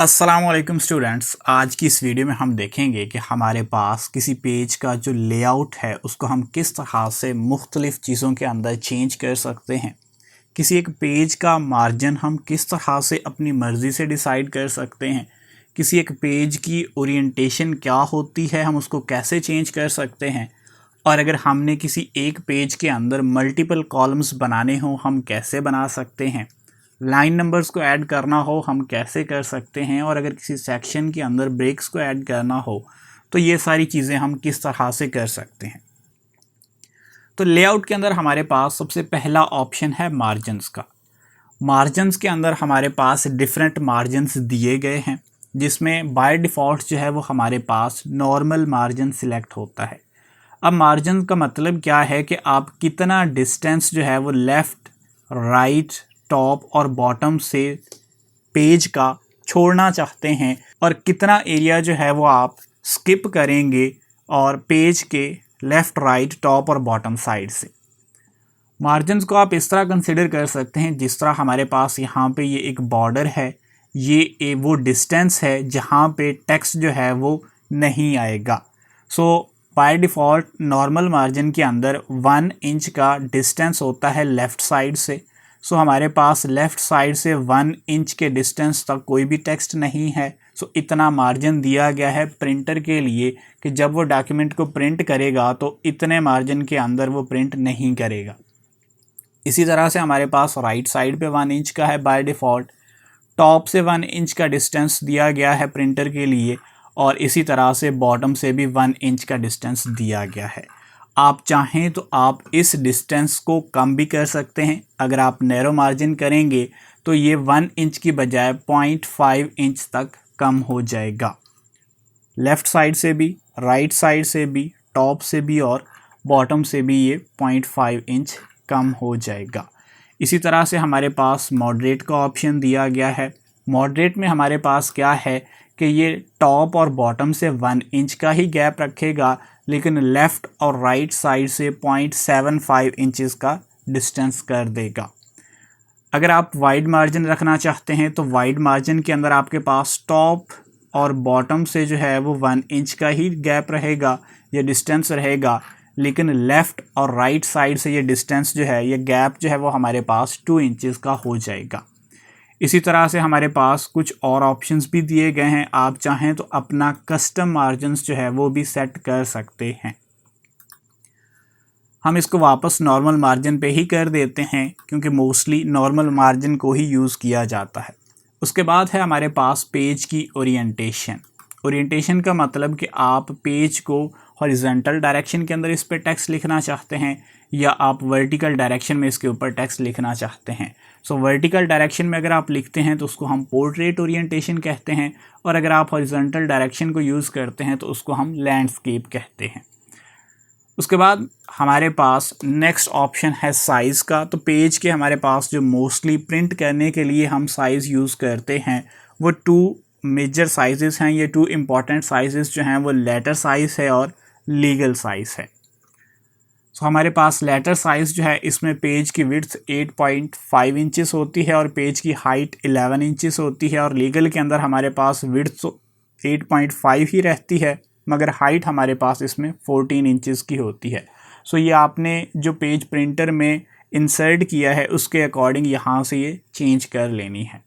अस्सलाम वालेकुम स्टूडेंट्स। आज की इस वीडियो में हम देखेंगे कि हमारे पास किसी पेज का जो लेआउट है उसको हम किस तरह से मुख्तलिफ़ चीज़ों के अंदर चेंज कर सकते हैं। किसी एक पेज का मार्जिन हम किस तरह से अपनी मर्ज़ी से डिसाइड कर सकते हैं। किसी एक पेज की ओरिएंटेशन क्या होती है, हम उसको कैसे चेंज कर सकते हैं। और अगर हमने किसी एक पेज के अंदर मल्टीपल कॉलम्स बनाने हों, हम कैसे बना सकते हैं। लाइन नंबर्स को ऐड करना हो हम कैसे कर सकते हैं। और अगर किसी सेक्शन के अंदर ब्रेक्स को ऐड करना हो तो ये सारी चीज़ें हम किस तरह से कर सकते हैं। तो लेआउट के अंदर हमारे पास सबसे पहला ऑप्शन है मार्जिन्स का। मार्जिन्स के अंदर हमारे पास डिफरेंट मार्जिन्स दिए गए हैं, जिसमें बाय डिफ़ॉल्ट जो है वो हमारे पास नॉर्मल मार्जिन सिलेक्ट होता है। अब मार्जिन का मतलब क्या है कि आप कितना डिस्टेंस जो है वो लेफ़्ट, राइट, टॉप और बॉटम से पेज का छोड़ना चाहते हैं और कितना एरिया जो है वो आप स्किप करेंगे और पेज के लेफ़्ट, राइट, टॉप और बॉटम साइड से। मार्जिन्स को आप इस तरह कंसिडर कर सकते हैं जिस तरह हमारे पास यहाँ पे ये एक बॉर्डर है, ये वो डिस्टेंस है जहाँ पे टेक्स्ट जो है वो नहीं आएगा। सो बाय डिफ़ॉल्ट नॉर्मल मार्जिन के अंदर 1 इंच का डिस्टेंस होता है लेफ़्ट साइड से। सो हमारे पास लेफ़्ट साइड से 1 इंच के डिस्टेंस तक कोई भी टेक्स्ट नहीं है। सो इतना मार्जिन दिया गया है प्रिंटर के लिए कि जब वो डॉक्यूमेंट को प्रिंट करेगा तो इतने मार्जिन के अंदर वो प्रिंट नहीं करेगा। इसी तरह से हमारे पास राइट साइड पे 1 इंच का है बाय डिफ़ॉल्ट। टॉप से 1 इंच का डिस्टेंस दिया गया है प्रिंटर के लिए और इसी तरह से बॉटम से भी 1 इंच का डिस्टेंस दिया गया है। आप चाहें तो आप इस डिस्टेंस को कम भी कर सकते हैं। अगर आप नैरो मार्जिन करेंगे तो ये 1 इंच की बजाय 0.5 इंच तक कम हो जाएगा। लेफ़्ट साइड से भी, राइट साइड से भी, टॉप से भी और बॉटम से भी ये 0.5 इंच कम हो जाएगा। इसी तरह से हमारे पास मॉडरेट का ऑप्शन दिया गया है। मॉडरेट में हमारे पास क्या है कि ये टॉप और बॉटम से 1 इंच का ही गैप रखेगा, लेकिन लेफ़्ट और राइट साइड से 0.75 इंचज़ का डिस्टेंस कर देगा। अगर आप वाइड मार्जिन रखना चाहते हैं तो वाइड मार्जिन के अंदर आपके पास टॉप और बॉटम से जो है वो 1 इंच का ही गैप रहेगा, ये डिस्टेंस रहेगा, लेकिन लेफ़्ट और राइट साइड से ये डिस्टेंस जो है, ये गैप जो है वो हमारे पास 2 इंचज़ का हो जाएगा। इसी तरह से हमारे पास कुछ और ऑप्शंस भी दिए गए हैं। आप चाहें तो अपना कस्टम मार्जिन्स जो है वो भी सेट कर सकते हैं। हम इसको वापस नॉर्मल मार्जिन पे ही कर देते हैं क्योंकि मोस्टली नॉर्मल मार्जिन को ही यूज़ किया जाता है। उसके बाद है हमारे पास पेज की ओरिएंटेशन। ओरिएंटेशन का मतलब कि आप पेज को हॉरिजॉन्टल डायरेक्शन के अंदर इस पर टेक्स्ट लिखना चाहते हैं या आप वर्टिकल डायरेक्शन में इसके ऊपर टेक्स्ट लिखना चाहते हैं। सो वर्टिकल डायरेक्शन में अगर आप लिखते हैं तो उसको हम पोर्ट्रेट ओरिएंटेशन कहते हैं और अगर आप हॉरिजॉन्टल डायरेक्शन को यूज़ करते हैं तो उसको हम लैंडस्केप कहते हैं। उसके बाद हमारे पास नेक्स्ट ऑप्शन है साइज़ का। तो पेज के हमारे पास जो मोस्टली प्रिंट करने के लिए हम साइज़ यूज़ करते हैं वो 2 मेजर साइज़ेस हैं। ये 2 इम्पॉर्टेंट साइज़ेस जो हैं वो लेटर साइज़ है और लीगल साइज़ है। सो हमारे पास लेटर साइज़ जो है इसमें पेज की विड्थ 8.5 इंचेस होती है और पेज की हाइट 11 इंचेस होती है और लीगल के अंदर हमारे पास विड्थ 8.5 ही रहती है मगर हाइट हमारे पास इसमें 14 इंचेस की होती है। सो ये आपने जो पेज प्रिंटर में इंसर्ट किया है उसके अकॉर्डिंग यहाँ से ये चेंज कर लेनी है।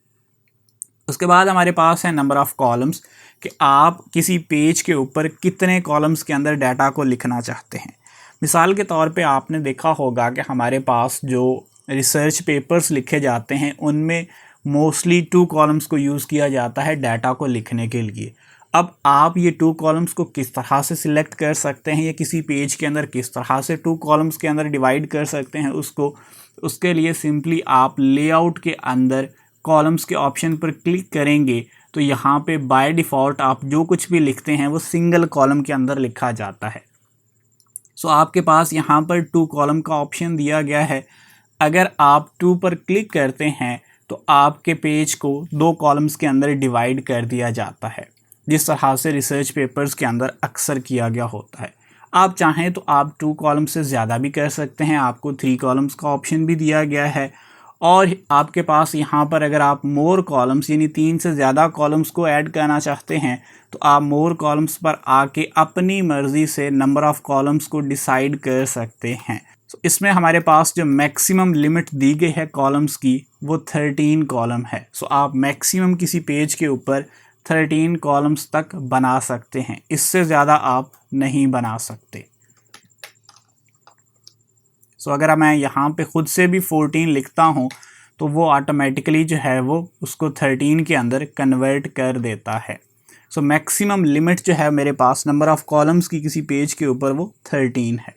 उसके बाद हमारे पास है नंबर ऑफ़ कॉलम्स कि आप किसी पेज के ऊपर कितने कॉलम्स के अंदर डाटा को लिखना चाहते हैं। मिसाल के तौर पे आपने देखा होगा कि हमारे पास जो रिसर्च पेपर्स लिखे जाते हैं उनमें मोस्टली 2 कॉलम्स को यूज़ किया जाता है डाटा को लिखने के लिए। अब आप ये 2 कॉलम्स को किस तरह से सिलेक्ट कर सकते हैं या किसी पेज के अंदर किस तरह से 2 कॉलम्स के अंदर डिवाइड कर सकते हैं उसके लिए सिंपली आप लेआउट के अंदर कॉलम्स के ऑप्शन पर क्लिक करेंगे तो यहाँ पे बाय डिफ़ॉल्ट आप जो कुछ भी लिखते हैं वो सिंगल कॉलम के अंदर लिखा जाता है। सो आपके पास यहाँ पर 2 कॉलम का ऑप्शन दिया गया है। अगर आप 2 पर क्लिक करते हैं तो आपके पेज को 2 कॉलम्स के अंदर डिवाइड कर दिया जाता है, जिस तरह से रिसर्च पेपर्स के अंदर अक्सर किया गया होता है। आप चाहें तो आप 2 कॉलम से ज़्यादा भी कर सकते हैं, आपको 3 कॉलम्स का ऑप्शन भी दिया गया है। और आपके पास यहाँ पर अगर आप मोर कॉलम्स यानी 3 से ज़्यादा कॉलम्स को ऐड करना चाहते हैं तो आप मोर कॉलम्स पर आके अपनी मर्ज़ी से नंबर ऑफ़ कॉलम्स को डिसाइड कर सकते हैं। तो इसमें हमारे पास जो मैक्सिमम लिमिट दी गई है कॉलम्स की वो 13 कॉलम है। सो आप मैक्सिमम किसी पेज के ऊपर 13 कॉलम्स तक बना सकते हैं, इससे ज़्यादा आप नहीं बना सकते। सो अगर मैं यहाँ पे ख़ुद से भी 14 लिखता हूँ तो वो ऑटोमेटिकली जो है वो उसको 13 के अंदर कन्वर्ट कर देता है। सो मैक्सिमम लिमिट जो है मेरे पास नंबर ऑफ़ कॉलम्स की किसी पेज के ऊपर वो 13 है।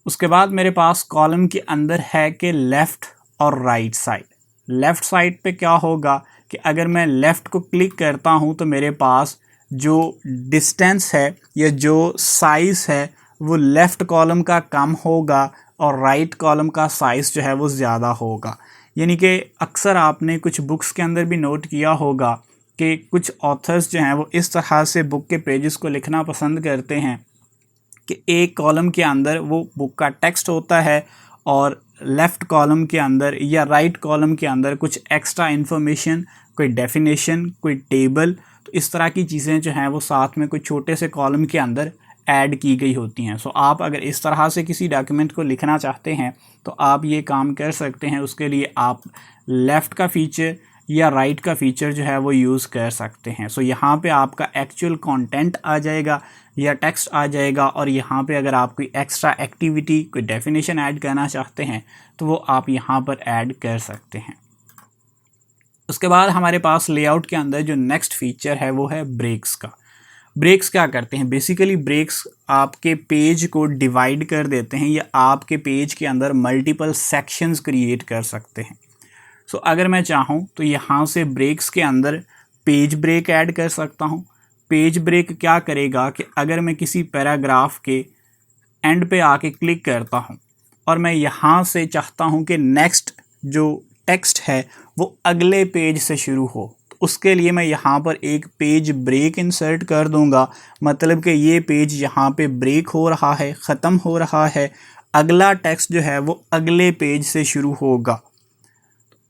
उसके बाद मेरे पास कॉलम के अंदर है कि लेफ़्ट और राइट साइड। लेफ़्ट साइड पे क्या होगा कि अगर मैं लेफ़्ट को क्लिक करता हूँ तो मेरे पास जो डिस्टेंस है या जो साइज़ है वो लेफ़्ट कॉलम का कम होगा और राइट कॉलम का साइज़ जो है वो ज़्यादा होगा। यानी कि अक्सर आपने कुछ बुक्स के अंदर भी नोट किया होगा कि कुछ ऑथर्स जो हैं वो इस तरह से बुक के पेजेस को लिखना पसंद करते हैं कि एक कॉलम के अंदर वो बुक का टेक्स्ट होता है और लेफ़्ट कॉलम के अंदर या राइट कॉलम के अंदर कुछ एक्स्ट्रा इन्फॉर्मेशन, कोई डेफिनेशन, कोई टेबल, तो इस तरह की चीज़ें जो हैं वो साथ में कोई छोटे से कॉलम के अंदर ऐड की गई होती हैं। सो आप अगर इस तरह से किसी डॉक्यूमेंट को लिखना चाहते हैं तो आप ये काम कर सकते हैं। उसके लिए आप लेफ़्ट का फ़ीचर या राइट का फ़ीचर जो है वो यूज़ कर सकते हैं। सो यहाँ पे आपका एक्चुअल कंटेंट आ जाएगा या टेक्स्ट आ जाएगा और यहाँ पे अगर आप कोई एक्स्ट्रा एक्टिविटी, कोई डेफिनेशन ऐड करना चाहते हैं तो वो आप यहाँ पर ऐड कर सकते हैं। उसके बाद हमारे पास लेआउट के अंदर जो नेक्स्ट फीचर है वो है ब्रेक्स का। ब्रेक्स क्या करते हैं? बेसिकली ब्रेक्स आपके पेज को डिवाइड कर देते हैं या आपके पेज के अंदर मल्टीपल सेक्शंस क्रिएट कर सकते हैं। सो अगर मैं चाहूँ तो यहाँ से ब्रेक्स के अंदर पेज ब्रेक ऐड कर सकता हूँ। पेज ब्रेक क्या करेगा कि अगर मैं किसी पैराग्राफ के एंड पे आके क्लिक करता हूँ और मैं यहाँ से चाहता हूँ कि नेक्स्ट जो टेक्स्ट है वो अगले पेज से शुरू हो, तो उसके लिए मैं यहाँ पर एक पेज ब्रेक इंसर्ट कर दूँगा। मतलब कि ये पेज यहाँ पे ब्रेक हो रहा है, ख़त्म हो रहा है, अगला टेक्स्ट जो है वो अगले पेज से शुरू होगा।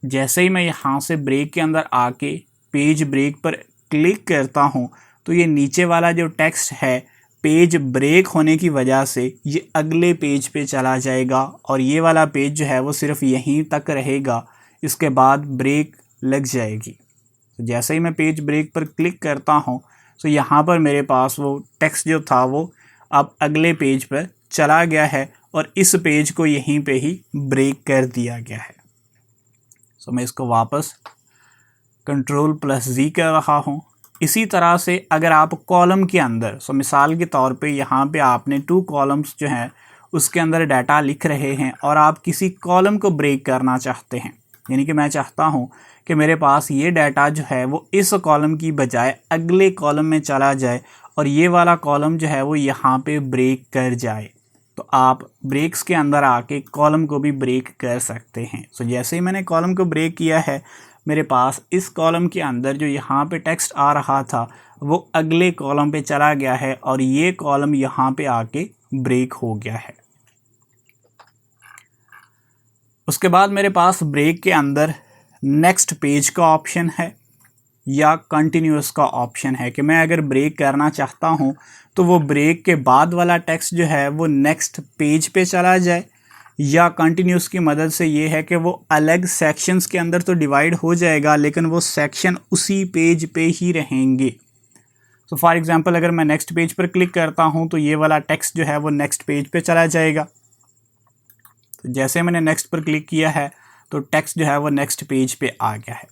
जैसे ही मैं यहाँ से ब्रेक के अंदर आके पेज ब्रेक पर क्लिक करता हूँ तो ये नीचे वाला जो टेक्स्ट है पेज ब्रेक होने की वजह से ये अगले पेज पे चला जाएगा और ये वाला पेज जो है वो सिर्फ यहीं तक रहेगा, इसके बाद ब्रेक लग जाएगी। तो जैसे ही मैं पेज ब्रेक पर क्लिक करता हूँ तो यहाँ पर मेरे पास वो टेक्स्ट जो था वो अब अगले पेज पर चला गया है और इस पेज को यहीं पे ही ब्रेक कर दिया गया है। सो मैं इसको वापस Ctrl+Z कर रहा हूँ। इसी तरह से अगर आप कॉलम के अंदर, सो मिसाल के तौर पे यहाँ पे आपने 2 कॉलम्स जो हैं उसके अंदर डाटा लिख रहे हैं और आप किसी कॉलम को ब्रेक करना चाहते हैं, यानी कि मैं चाहता हूँ कि मेरे पास ये डाटा जो है वो इस कॉलम की बजाय अगले कॉलम में चला जाए और ये वाला कॉलम जो है वो यहाँ पे ब्रेक कर जाए, तो आप ब्रेक्स के अंदर आके कॉलम को भी ब्रेक कर सकते हैं। सो जैसे ही मैंने कॉलम को ब्रेक किया है मेरे पास इस कॉलम के अंदर जो यहाँ पे टेक्स्ट आ रहा था वो अगले कॉलम पे चला गया है और ये कॉलम यहाँ पे आके ब्रेक हो गया है। उसके बाद मेरे पास ब्रेक के अंदर नेक्स्ट पेज का ऑप्शन है या कंटिन्यूअस का ऑप्शन है कि मैं अगर ब्रेक करना चाहता हूँ तो वो ब्रेक के बाद वाला टेक्स्ट जो है वो नेक्स्ट पेज पे चला जाए, या कंटिन्यूअस की मदद से ये है कि वो अलग सेक्शंस के अंदर तो डिवाइड हो जाएगा लेकिन वो सेक्शन उसी पेज पे ही रहेंगे। सो फॉर एग्जांपल अगर मैं नेक्स्ट पेज पर क्लिक करता हूँ तो ये वाला टेक्स्ट जो है वो नेक्स्ट पेज पे चला जाएगा। तो जैसे मैंने नेक्स्ट पर क्लिक किया है तो टेक्स्ट जो है वो नेक्स्ट पेज पे आ गया है।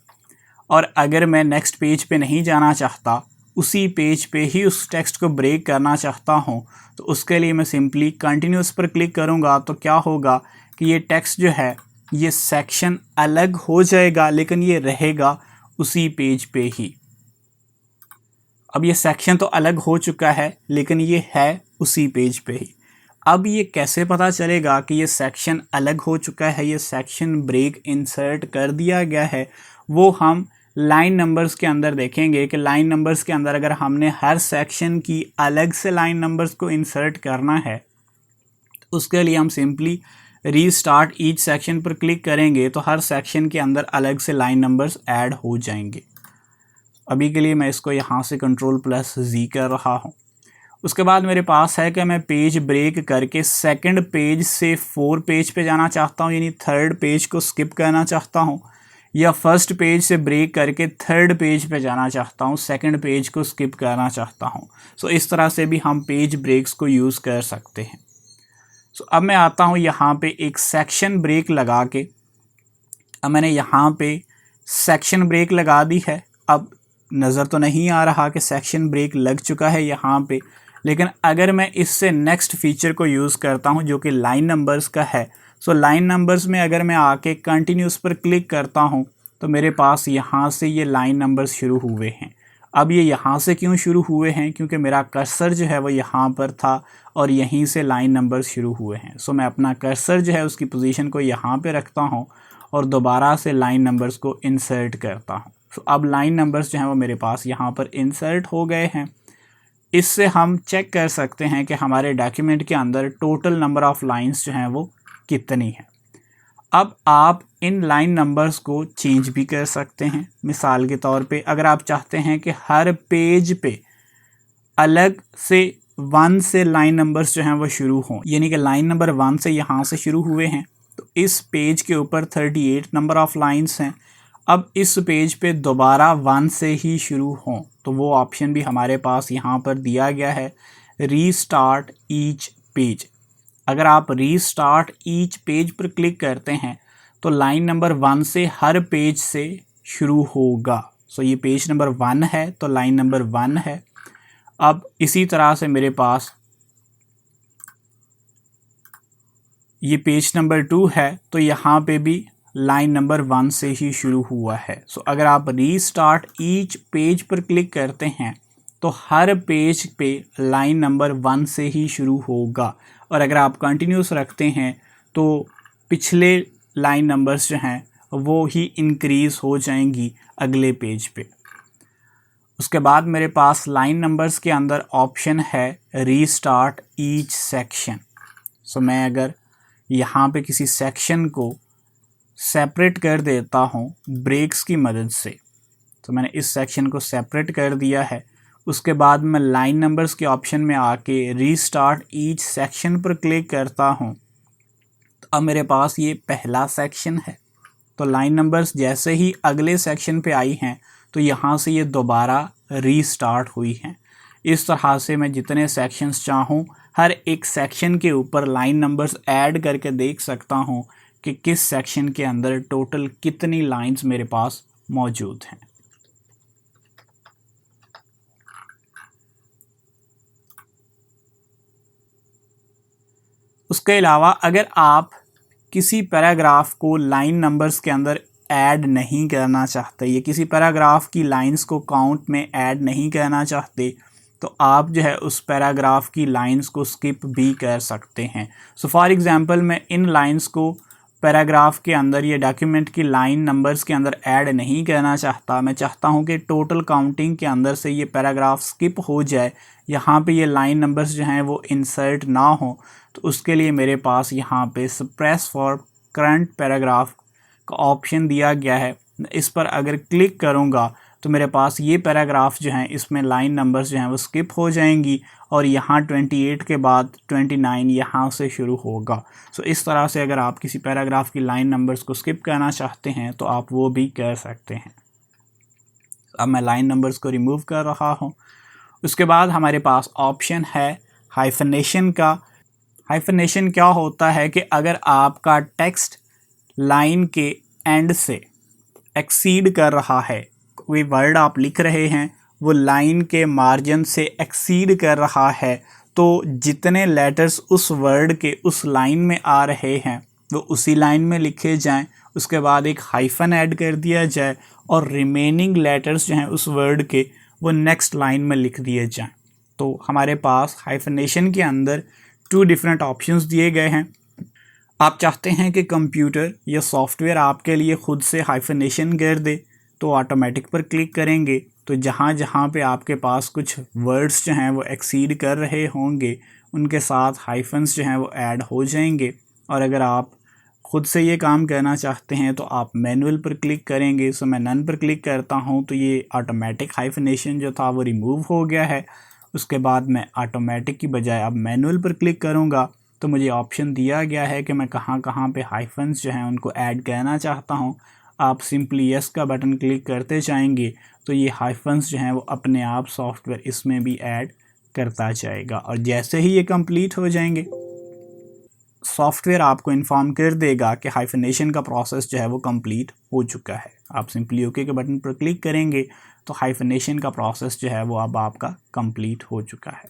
और अगर मैं नेक्स्ट पेज पे नहीं जाना चाहता, उसी पेज पे ही उस टेक्स्ट को ब्रेक करना चाहता हूँ, तो उसके लिए मैं सिंपली कंटिन्यूअस पर क्लिक करूँगा तो क्या होगा कि ये टेक्स्ट जो है ये सेक्शन अलग हो जाएगा लेकिन ये रहेगा उसी पेज पे ही। अब ये सेक्शन तो अलग हो चुका है लेकिन ये है उसी पेज पे ही। अब ये कैसे पता चलेगा कि ये सेक्शन अलग हो चुका है, ये सेक्शन ब्रेक इंसर्ट कर दिया गया है, वो हम लाइन नंबर्स के अंदर देखेंगे कि लाइन नंबर्स के अंदर अगर हमने हर सेक्शन की अलग से लाइन नंबर्स को इंसर्ट करना है, तो उसके लिए हम सिंपली रीस्टार्ट ईच सेक्शन पर क्लिक करेंगे तो हर सेक्शन के अंदर अलग से लाइन नंबर्स ऐड हो जाएंगे। अभी के लिए मैं इसको यहाँ से Ctrl+Z कर रहा हूँ। उसके बाद मेरे पास है कि मैं पेज ब्रेक करके सेकंड पेज से 4 पेज पे जाना चाहता हूँ, यानी थर्ड पेज को स्किप करना चाहता हूँ, या फर्स्ट पेज से ब्रेक करके थर्ड पेज पे जाना चाहता हूँ, सेकंड पेज को स्किप करना चाहता हूँ। सो इस तरह से भी हम पेज ब्रेक्स को यूज़ कर सकते हैं। सो अब मैं आता हूँ यहाँ पे एक सेक्शन ब्रेक लगा के। अब मैंने यहाँ पे सेक्शन ब्रेक लगा दी है। अब नज़र तो नहीं आ रहा कि सेक्शन ब्रेक लग चुका है यहाँ पे, लेकिन अगर मैं इससे नेक्स्ट फीचर को यूज़ करता हूँ जो कि लाइन नंबर्स का है, सो लाइन नंबर्स में अगर मैं आके कंटिन्यूस पर क्लिक करता हूँ तो मेरे पास यहाँ से ये लाइन नंबर्स शुरू हुए हैं। अब ये यहाँ से क्यों शुरू हुए हैं? क्योंकि मेरा कर्सर जो है वो यहाँ पर था और यहीं से लाइन नंबर्स शुरू हुए हैं। सो मैं अपना कर्सर जो है उसकी पोजीशन को यहाँ पे रखता हूँ और दोबारा से लाइन नंबर्स को इंसर्ट करता हूँ। सो अब लाइन नंबर्स जो हैं वो मेरे पास यहाँ पर इंसर्ट हो गए हैं। इससे हम चेक कर सकते हैं कि हमारे डॉक्यूमेंट के अंदर टोटल नंबर ऑफ़ लाइंस जो हैं वो कितनी है। अब आप इन लाइन नंबर्स को चेंज भी कर सकते हैं। मिसाल के तौर पे अगर आप चाहते हैं कि हर पेज पे अलग से 1 से लाइन नंबर्स जो हैं वो शुरू हों, यानी कि लाइन नंबर 1 से यहाँ से शुरू हुए हैं तो इस पेज के ऊपर 38 नंबर ऑफ़ लाइंस हैं। अब इस पेज पे दोबारा 1 से ही शुरू हों तो वो ऑप्शन भी हमारे पास यहाँ पर दिया गया है, रीस्टार्ट ईच पेज। अगर आप रीस्टार्ट ईच पेज पर क्लिक करते हैं तो लाइन नंबर 1 से हर पेज से शुरू होगा। सो ये पेज नंबर 1 है तो लाइन नंबर 1 है। अब इसी तरह से मेरे पास ये पेज नंबर 2 है तो यहाँ पे भी लाइन नंबर 1 से ही शुरू हुआ है। सो अगर आप रीस्टार्ट ईच पेज पर क्लिक करते हैं तो हर पेज पे लाइन नंबर 1 से ही शुरू होगा, और अगर आप कंटिन्यूस रखते हैं तो पिछले लाइन नंबर्स जो हैं वो ही इंक्रीज़ हो जाएंगी अगले पेज पे। उसके बाद मेरे पास लाइन नंबर्स के अंदर ऑप्शन है रीस्टार्ट ईच सेक्शन। सो मैं अगर यहाँ पे किसी सेक्शन को सेपरेट कर देता हूँ ब्रेक्स की मदद से, तो मैंने इस सेक्शन को सेपरेट कर दिया है। उसके बाद मैं लाइन नंबर्स के ऑप्शन में आके रीस्टार्ट ईच सेक्शन पर क्लिक करता हूँ तो अब मेरे पास ये पहला सेक्शन है। तो लाइन नंबर्स जैसे ही अगले सेक्शन पे आई हैं तो यहाँ से ये दोबारा रीस्टार्ट हुई हैं। इस तरह से मैं जितने सेक्शंस चाहूँ हर एक सेक्शन के ऊपर लाइन नंबर्स ऐड करके देख सकता हूँ कि किस सेक्शन के अंदर टोटल कितनी लाइंस मेरे पास मौजूद हैं। उसके अलावा अगर आप किसी पैराग्राफ को लाइन नंबर्स के अंदर ऐड नहीं करना चाहते या किसी पैराग्राफ की लाइंस को काउंट में ऐड नहीं करना चाहते तो आप जो है उस पैराग्राफ की लाइंस को स्किप भी कर सकते हैं। सो फॉर एग्ज़ाम्पल मैं इन लाइंस को पैराग्राफ के अंदर या डॉक्यूमेंट की लाइन नंबर्स के अंदर ऐड नहीं करना चाहता। मैं चाहता हूं कि टोटल काउंटिंग के अंदर से ये पैराग्राफ स्किप हो जाए, यहाँ पे ये लाइन नंबर्स जो हैं वो इंसर्ट ना हो, तो उसके लिए मेरे पास यहाँ पे सप्रेस फॉर करंट पैराग्राफ का ऑप्शन दिया गया है। इस पर अगर क्लिक करूँगा तो मेरे पास ये पैराग्राफ जो हैं इसमें लाइन नंबर्स जो हैं वो स्किप हो जाएंगी और यहाँ 28 के बाद 29 यहाँ से शुरू होगा। सो इस तरह से अगर आप किसी पैराग्राफ की लाइन नंबर्स को स्किप करना चाहते हैं तो आप वो भी कर सकते हैं। अब मैं लाइन नंबर्स को रिमूव कर रहा हूँ। उसके बाद हमारे पास ऑप्शन है हाइफनेशन का। हाइफनेशन क्या होता है कि अगर आपका टेक्स्ट लाइन के एंड से एक्सीड कर रहा है, कोई वर्ड आप लिख रहे हैं वो लाइन के मार्जिन से एक्सीड कर रहा है, तो जितने लेटर्स उस वर्ड के उस लाइन में आ रहे हैं वो उसी लाइन में लिखे जाएं। उसके बाद एक हाइफन ऐड कर दिया जाए और रिमेनिंग लेटर्स जो हैं उस वर्ड के वो नेक्स्ट लाइन में लिख दिए जाएं। तो हमारे पास हाइफनेशन के अंदर 2 डिफरेंट ऑप्शंस दिए गए हैं। आप चाहते हैं कि कंप्यूटर या सॉफ्टवेयर आपके लिए ख़ुद से हाइफनेशन कर दे तो ऑटोमेटिक पर क्लिक करेंगे तो जहाँ जहाँ पे आपके पास कुछ वर्ड्स जो हैं वो एक्सीड कर रहे होंगे उनके साथ हाइफन्स जो हैं वो ऐड हो जाएंगे। और अगर आप ख़ुद से ये काम करना चाहते हैं तो आप मैनुअल पर क्लिक करेंगे। सो मैं नन पर क्लिक करता हूँ तो ये ऑटोमेटिक हाइफनेशन जो था वो रिमूव हो गया है। उसके बाद मैं ऑटोमेटिक की बजाय अब मैनुअल पर क्लिक करूँगा तो मुझे ऑप्शन दिया गया है कि मैं कहाँ कहाँ पे हाइफन्स जो हैं उनको ऐड करना चाहता हूँ। आप सिंपली यस का बटन क्लिक करते जाएंगे तो ये हाइफन्स जो हैं वो अपने आप सॉफ्टवेयर इसमें भी ऐड करता जाएगा। और जैसे ही ये कंप्लीट हो जाएंगे सॉफ्टवेयर आपको इन्फॉर्म कर देगा कि हाइफनेशन का प्रोसेस जो है वो कंप्लीट हो चुका है। आप सिंपली ओके के बटन पर क्लिक करेंगे तो हाइफनेशन का प्रोसेस जो है वो अब आपका कंप्लीट हो चुका है।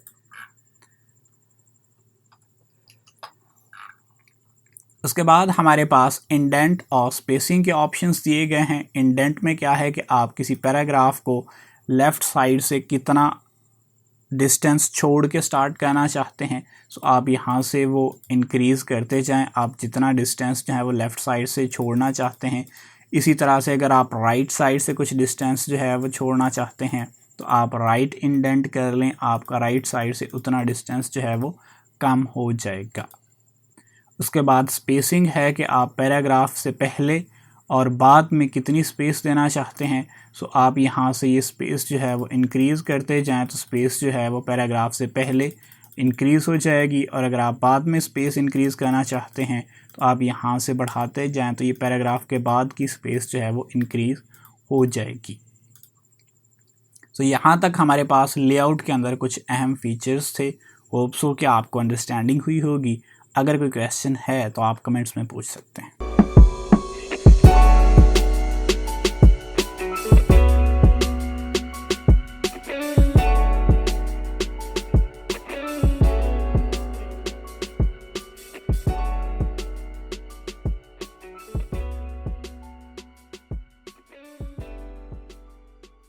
उसके बाद हमारे पास इंडेंट और स्पेसिंग के ऑप्शंस दिए गए हैं। इंडेंट में क्या है कि आप किसी पैराग्राफ को लेफ़्ट साइड से कितना डिस्टेंस छोड़ के स्टार्ट करना चाहते हैं। सो आप यहाँ से वो इंक्रीज़ करते जाएं। आप जितना डिस्टेंस जो है वो लेफ़्ट साइड से छोड़ना चाहते हैं, इसी तरह से अगर आप राइट साइड से कुछ डिस्टेंस जो है वो छोड़ना चाहते हैं तो आप राइट इंडेंट कर लें। आपका राइट साइड से उतना डिस्टेंस जो है वो कम हो जाएगा। उसके बाद स्पेसिंग है कि आप पैराग्राफ से पहले और बाद में कितनी स्पेस देना चाहते हैं। सो आप यहाँ से ये स्पेस जो है वो इंक्रीज़ करते जाएं तो स्पेस जो है वो पैराग्राफ से पहले इंक्रीज़ हो जाएगी। और अगर आप बाद में स्पेस इंक्रीज़ करना चाहते हैं तो आप यहाँ से बढ़ाते जाएं तो ये पैराग्राफ के बाद की स्पेस जो है वो इंक्रीज़ हो जाएगी। सो यहाँ तक हमारे पास लेआउट के अंदर कुछ अहम फीचर्स थे। होप सो कि आपको अंडरस्टैंडिंग हुई होगी। अगर कोई क्वेश्चन है तो आप कमेंट्स में पूछ सकते हैं।